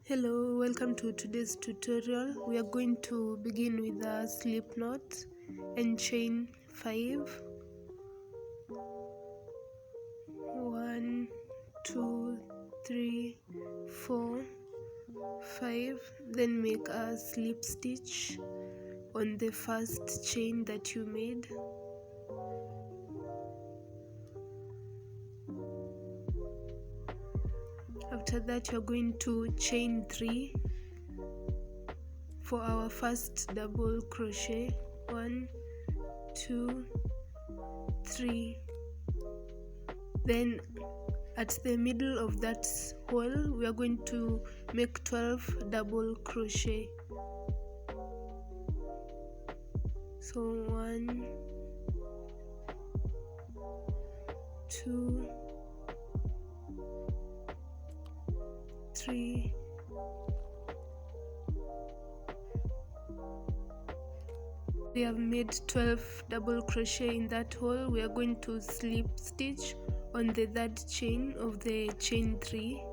Hello, welcome to today's tutorial. We are going to begin with a slip knot and chain 5. 1, 2, 3, 4, 5. Then make a slip stitch on the first chain that you made. After that, you're going to chain 3 for our first double crochet. 1, 2, 3. Then at the middle of that hole, we are going to make 12 double crochet. So 1, 2, 3, 4. We have made 12 double crochet in that hole. We are going to slip stitch on the third chain of the chain 3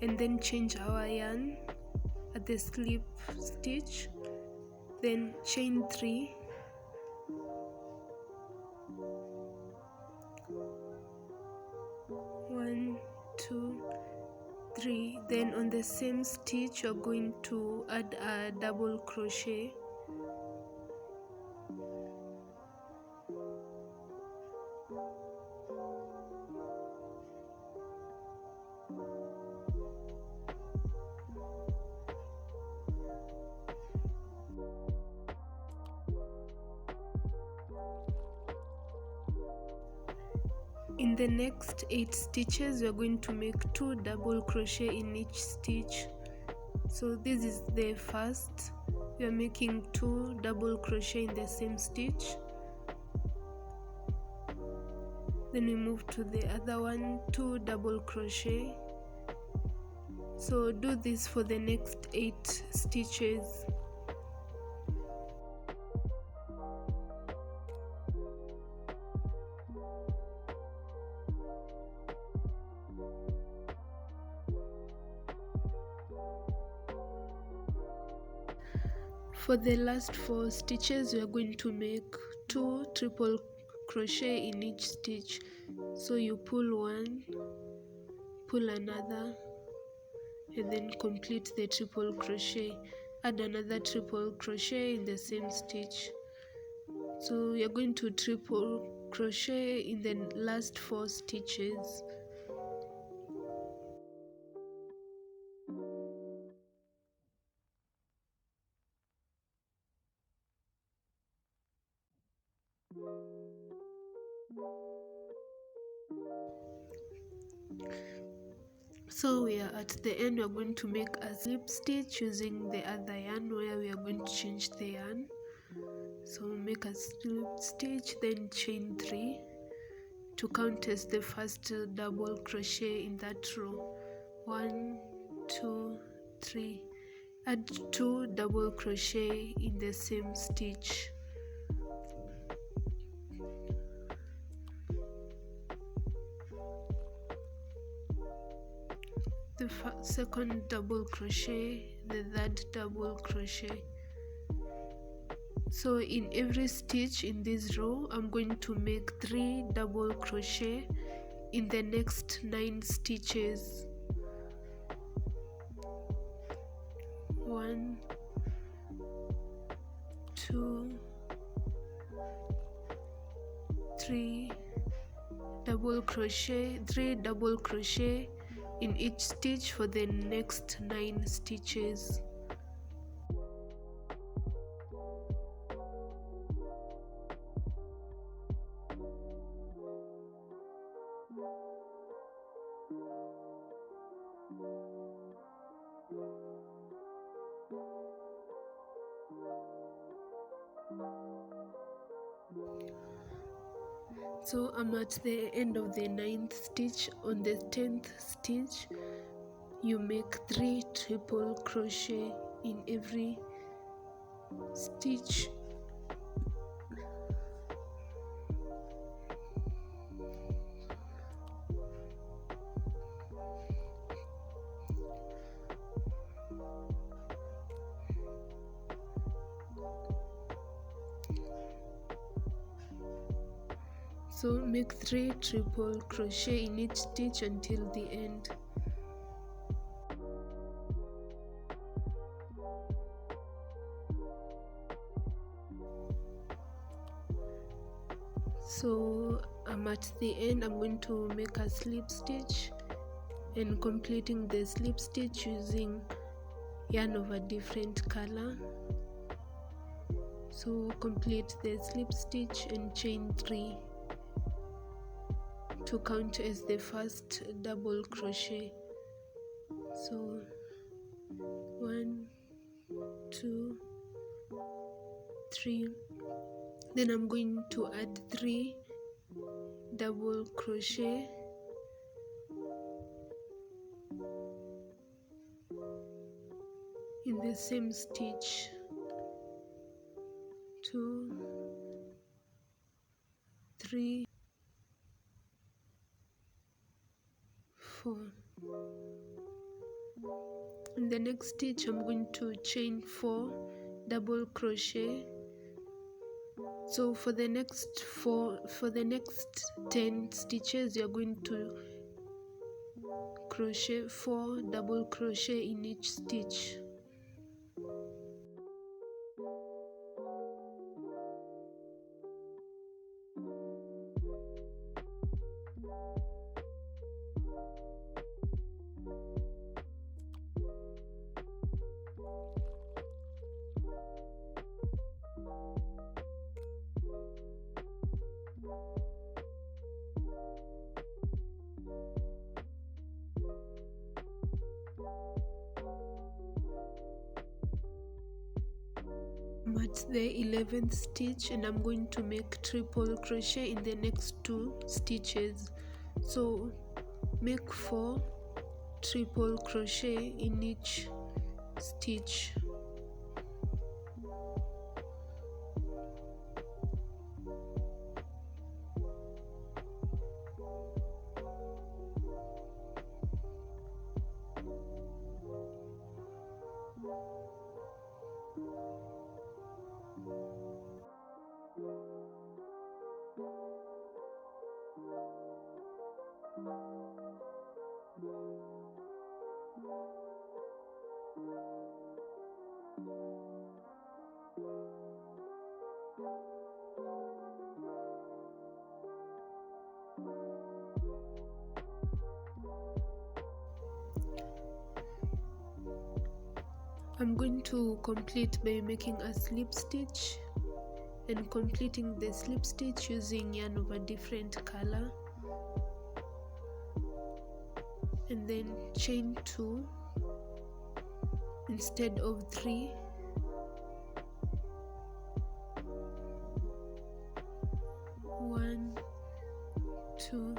and then change our yarn at the slip stitch, then chain 3, one, 2, 3. Then on the same stitch you're going to add a double crochet. In the next 8 stitches we are going to make 2 double crochet in each stitch. So this is the first. We are making 2 double crochet in the same stitch. Then we move to the other one, 2 double crochet. So do this for the next 8 stitches. For the last 4 stitches we are going to make 2 triple crochet in each stitch. So you pull one, pull another, and then complete the triple crochet. Add another triple crochet in the same stitch. So you're going to triple crochet in the last 4 stitches. So we are at the end. We are going to make a slip stitch using the other yarn where we are going to change the yarn. So make a slip stitch, then chain 3 to count as the first double crochet in that row. 1, 2, 3. Add 2 double crochet in the same stitch. The second double crochet, the third double crochet. So in every stitch in this row I'm going to make 3 double crochet in the next 9 stitches. 1, 2, 3 double crochet, 3 double crochet in each stitch for the next 9 stitches. So I'm at the end of the 9th stitch. On the 10th stitch you make 3 triple crochet in every stitch. So make 3 triple crochet in each stitch until the end. So I'm at the end. I'm going to make a slip stitch and completing the slip stitch using yarn of a different color. So complete the slip stitch and chain 3 to count as the first double crochet. So 1, 2, 3. Then I'm going to add 3 double crochet in the same stitch. 2, 3, 4. In the next stitch I'm going to chain 4 double crochet. So for the next 10 stitches you're going to crochet 4 double crochet in each stitch. I'm at the 11th stitch and I'm going to make triple crochet in the next 2 stitches. So make 4 triple crochet in each stitch. I'm going to complete by making a slip stitch and completing the slip stitch using yarn of a different color, and then chain 2 instead of 3. 1, 2.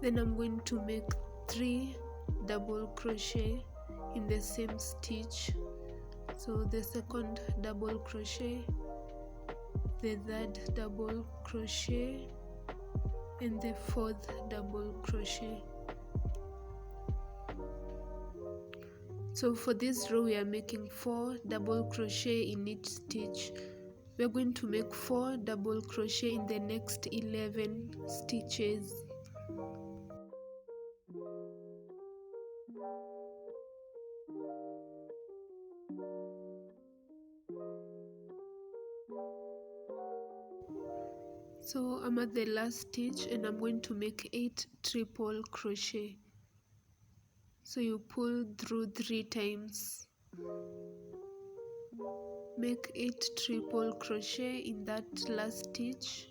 Then I'm going to make 3 double crochet in the same stitch. So the second double crochet, the third double crochet, and the fourth double crochet. So for this row we are making 4 double crochet in each stitch. We are going to make 4 double crochet in the next 11 stitches. So I'm at the last stitch and I'm going to make 8 triple crochet. So you pull through 3 times. Make 8 triple crochet in that last stitch.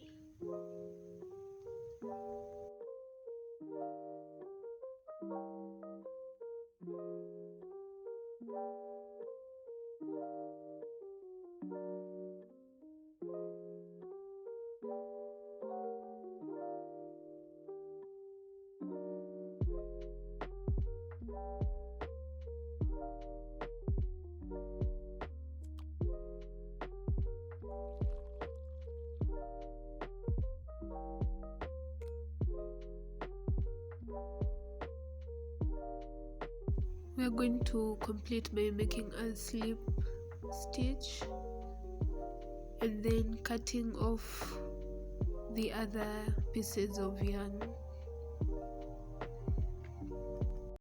We are going to complete by making a slip stitch and then cutting off the other pieces of yarn.